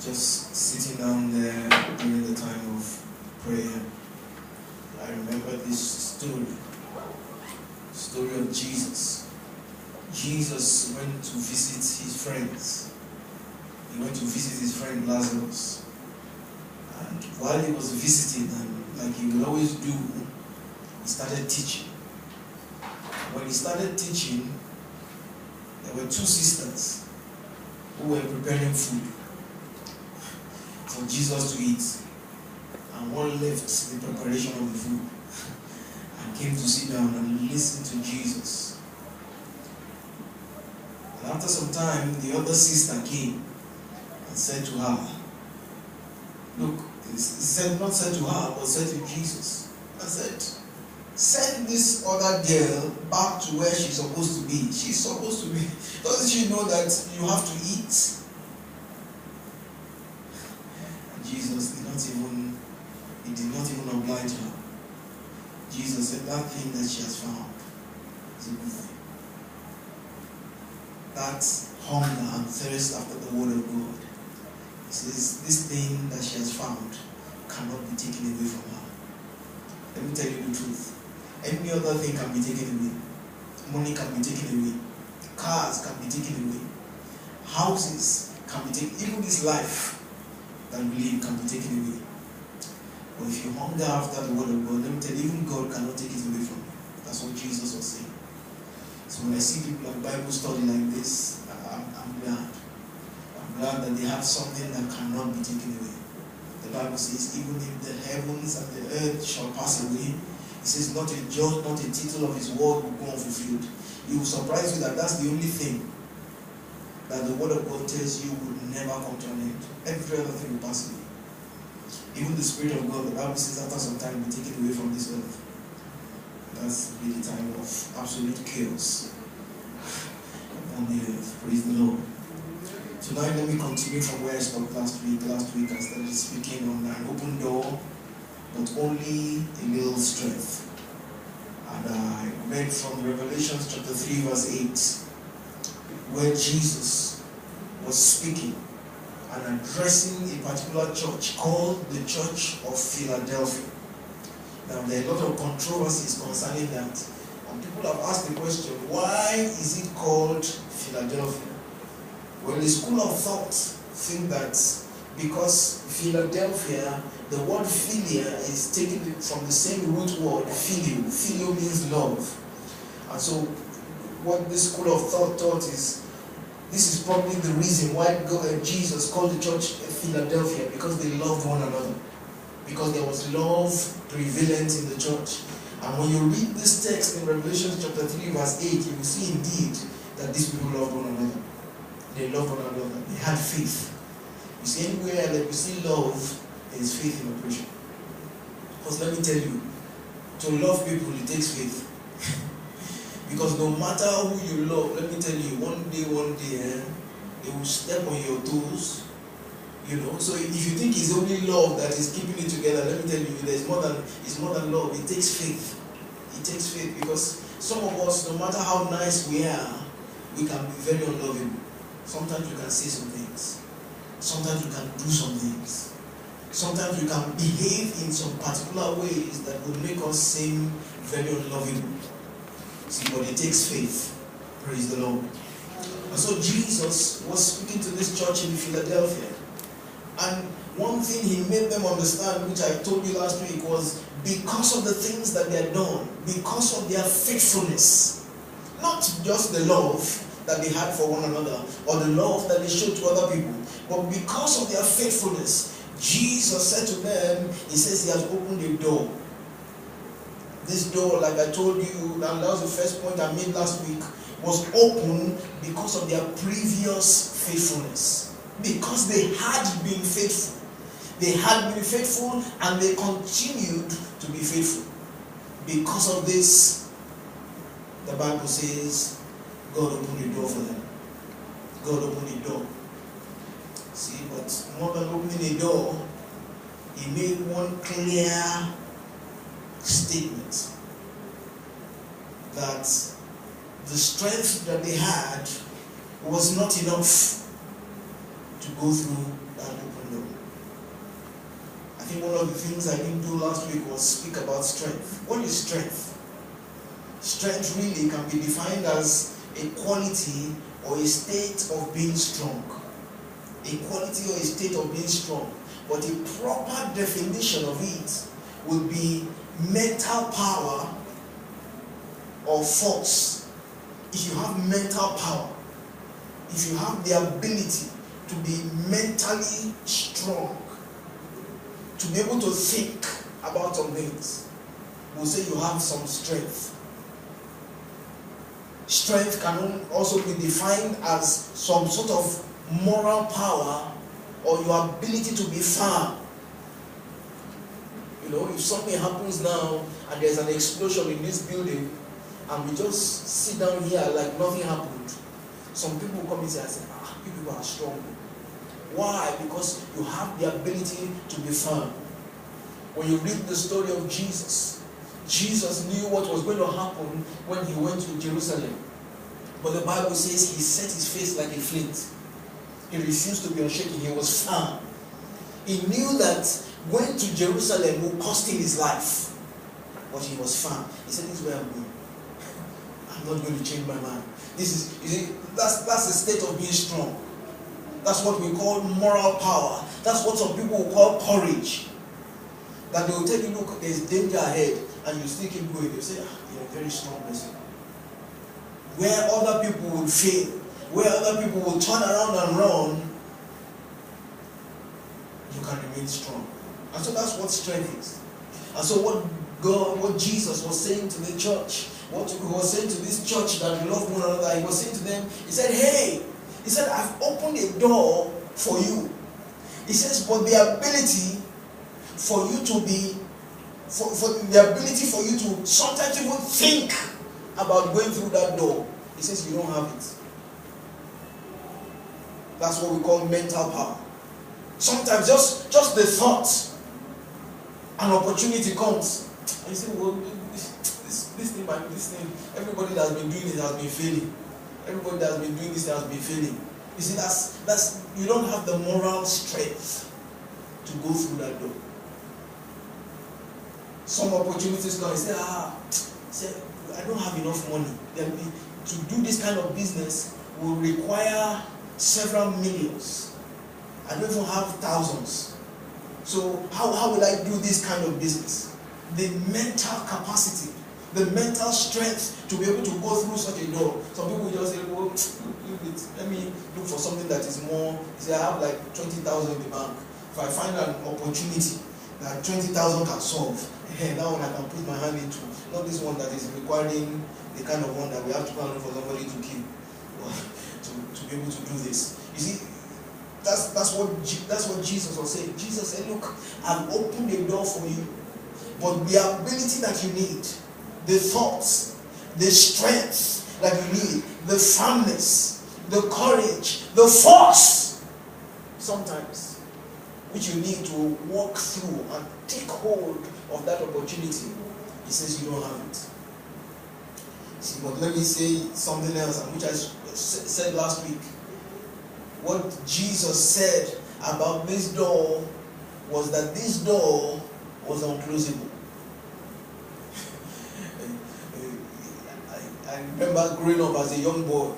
just sitting down there during the time of prayer, I remember this story of Jesus. Jesus went to visit his friends. He went to visit his friend Lazarus. And while he was visiting them, like he would always do, he started teaching. When he started teaching, there were two sisters who were preparing food for Jesus to eat. And one left the preparation of the food and came to sit down and listen to Jesus. And after some time, the other sister came and said to her, look, he said, not said to her, but said to Jesus, and said, send this other girl back to where she's supposed to be. She's supposed to be. Doesn't she know that you have to eat? And Jesus did not even oblige her. Jesus said, that thing that she has found is a good thing. That hunger and thirst after the word of God. He says, this thing that she has found cannot be taken away from her. Let me tell you the truth. Any other thing can be taken away. Money can be taken away. Cars can be taken away. Houses can be taken. Even this life that we live can be taken away. But if you hunger after the word of God, let me tell you, even God cannot take it away from you. That's what Jesus was saying. So when I see people at Bible study like this, I'm glad. I'm glad that they have something that cannot be taken away. The Bible says, even if the heavens and the earth shall pass away, it says, not a jot, not a tittle of his word will go unfulfilled. It will surprise you that that's the only thing that the word of God tells you would never come to an end. Every other thing will pass away. Even the Spirit of God, the Bible says, after some time will be taken away from this earth. That's really the time of absolute chaos on the earth. Praise the Lord. Tonight, let me continue from where I stopped last week. Last week, I started speaking on an open door, but only a little strength. And I read from Revelation chapter 3, verse 8, where Jesus was speaking and addressing a particular church called the Church of Philadelphia. Now, there are a lot of controversies concerning that. And people have asked the question, why is it called Philadelphia? Well, the school of thought think that because Philadelphia, the word philia is taken from the same root word, phileo. Phileo means love. And so, what this school of thought is, this is probably the reason why Jesus called the church Philadelphia, because they loved one another. Because there was love prevalent in the church. And when you read this text in Revelation chapter 3, verse 8, you will see indeed that these people loved one another. They loved one another. They had faith. You see, anywhere that you see love, there is faith in operation. Because let me tell you, to love people, it takes faith. Because no matter who you love, let me tell you, one day, they will step on your toes. You know, so if you think it's only love that is keeping it together, let me tell you, it's more than love. It takes faith. It takes faith, because some of us, no matter how nice we are, we can be very unloving. Sometimes you can say some things. Sometimes you can do some things. Sometimes you can behave in some particular ways that will make us seem very unloving. See, but it takes faith. Praise the Lord. And so Jesus was speaking to this church in Philadelphia. And one thing he made them understand, which I told you last week, was because of the things that they had done, because of their faithfulness, not just the love that they had for one another, or the love that they showed to other people, but because of their faithfulness, Jesus said to them, he says he has opened a door. This door, like I told you, and that was the first point I made last week, was open because of their previous faithfulness. Because they had been faithful. They had been faithful and they continued to be faithful. Because of this, the Bible says, God opened a door for them. God opened a door. See, but more than opening a door, he made one clear statement that the strength that they had was not enough. to go through that open door. I think one of the things I didn't do last week was speak about strength. What is strength? Strength really can be defined as a quality or a state of being strong. A quality or a state of being strong. But a proper definition of it would be mental power or force. If you have mental power, if you have the ability to be mentally strong, to be able to think about some things, we'll say you have some strength. Strength can also be defined as some sort of moral power or your ability to be firm. You know, if something happens now and there's an explosion in this building and we just sit down here like nothing happened, some people come and say, you people are strong. Why? Because you have the ability to be firm. When you read the story of Jesus, Jesus knew what was going to happen when he went to Jerusalem. But the Bible says he set his face like a flint. He refused to be unshaken. He was firm. He knew that going to Jerusalem would cost him his life. But he was firm. He said, this is where I'm going. I'm not going to change my mind. This is, you see, that's the state of being strong. That's what we call moral power. That's what some people will call courage. That they will tell you, look, there's danger ahead, and you still keep going. They'll say, you're a very strong person. Where other people will fail, where other people will turn around and run, you can remain strong. And so that's what strength is. And so what Jesus was saying to the church, what he was saying to this church that loved one another, he was saying to them, he said, hey, he said, I've opened a door for you. He says, but the ability for you to be, for the ability for you to sometimes even think about going through that door, he says you don't have it. That's what we call mental power. Sometimes just the thought, an opportunity comes, and you say, well, this thing, everybody that has been doing it has been failing. Everybody that has been doing this has been failing. You see, that's you don't have the moral strength to go through that door. Some opportunities come and say, I don't have enough money. To do this kind of business will require several millions. I don't even have thousands. So how will I do this kind of business? The mental capacity, the mental strength to be able to go through such a door. Some people just say, well, let me look for something that is more. Say I have like 20,000 in the bank. If I find an opportunity that 20,000 can solve, that one I can put my hand into. Not this one that is requiring the kind of one that we have to go and look for somebody to kill to be able to do this. You see, that's what Jesus was saying. Jesus said, look, I've opened a door for you, but the ability that you need, the thoughts, the strength that you need, the firmness, the courage, the force, sometimes, which you need to walk through and take hold of that opportunity, he says you don't have it. See, but let me say something else, which I said last week. What Jesus said about this door was that this door was unclosable. I remember growing up as a young boy.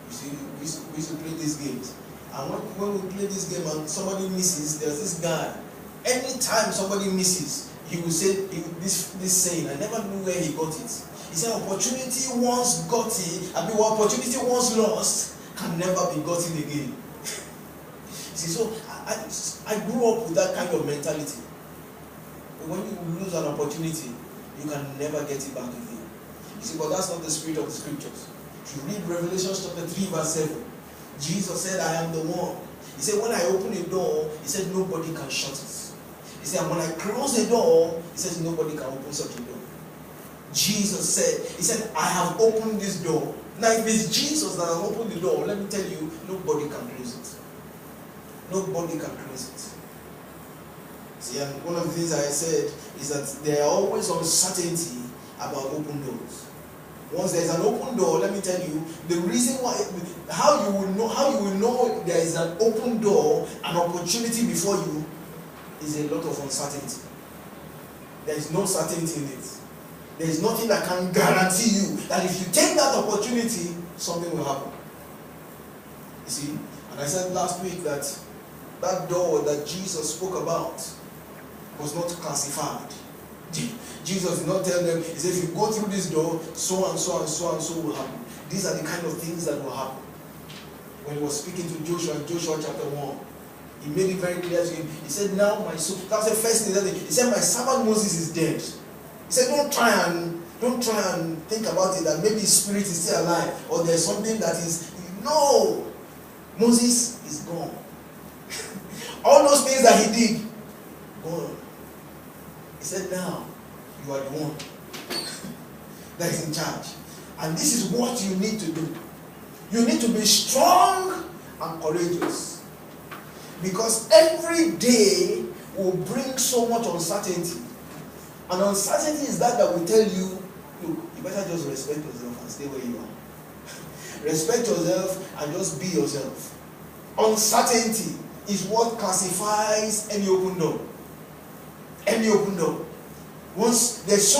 You see, we used to play these games. And when we play this game and somebody misses, there's this guy. Anytime somebody misses, he will say this saying. I never knew where he got it. He said, opportunity once opportunity once lost can never be gotten again. See, so I grew up with that kind of mentality. When you lose an opportunity, you can never get it back again. You see, but that's not the spirit of the scriptures. If you read Revelation chapter 3 verse 7, Jesus said, I am the one. He said, when I open a door, he said, nobody can shut it. He said, when I close a door, he says, nobody can open such a door. Jesus said, he said, I have opened this door. Now, if it's Jesus that has opened the door, let me tell you, nobody can close it. Nobody can close it. See, and one of the things I said is that there are always uncertainty about open doors. Once there's an open door, let me tell you, the reason why, how you will know there is an open door, an opportunity before you, is a lot of uncertainty. There is no certainty in it. There is nothing that can guarantee you that if you take that opportunity, something will happen. You see, and I said last week that that door that Jesus spoke about was not classified. Jesus did not tell them, he said, if you go through this door, so and so and so and so will happen. These are the kind of things that will happen. When he was speaking to Joshua in Joshua chapter 1, he made it very clear to him. He said, now my soul, that's the first thing that he said, my servant Moses is dead. He said, don't try and think about it, that maybe his spirit is still alive, or there's something that is, no, Moses is gone. All those things that he did, gone. He said, now, you are the one that is in charge. And this is what you need to do. You need to be strong and courageous. Because every day will bring so much uncertainty. And uncertainty is that will tell you, look, you better just respect yourself and stay where you are. Respect yourself and just be yourself. Uncertainty is what classifies any open door. Any open door. Once there's so